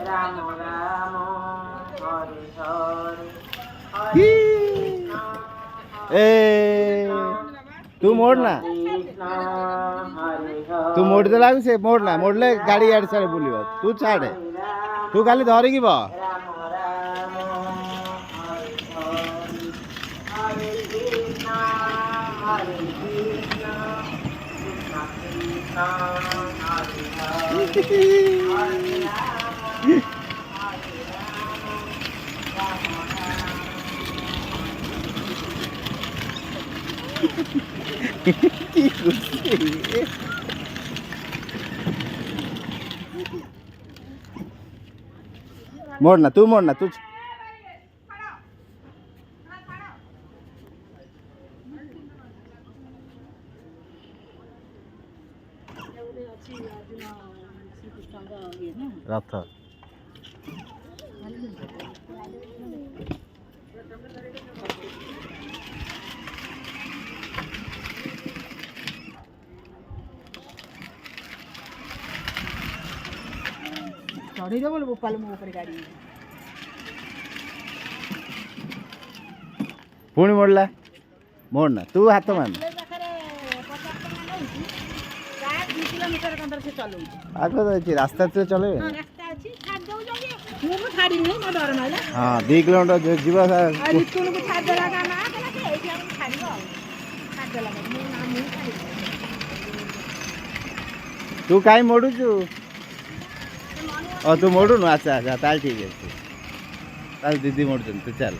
রাম রাম হরে হরে ही। ए तू मोड़ ना, কৃষ্ণ হরে तू मोड़ दे लागू से मोड़ ना, मोड़ले गाड़ी यार सारे बुलियो तू छाड़े, तू खाली धरे की बा রাম রাম হরে হরে হরে কৃষ্ণ হরে কৃষ্ণ কৃষ্ণ কৃষ্ণ হরে হরে হরে রাম হরে রাম রাম की खुशी। मोड़ना तू मोड़ना तू रथ चढ़ी दो बोले गोपाल मो ऊपर गाड़ी पुणी मोड़ला मोड़ना तू हाथ मान किलोमीटर कंदर से चलो आगे तो रास्ता से चले रास्ता अछि छाड़ दो जागे मु छाड़ी नहीं मो डर माला हाँ 2 किलोमीटर जो जीवा आ रितुन को छाड़ देला का ना कला के एठी हम छाड़ीबो छाड़ देला मु ना मु छाड़ी तू काई मोड़ू छु ओ तू मोड़ू न अच्छा अच्छा ताल ठीक है ताल दीदी मोड़ तू चल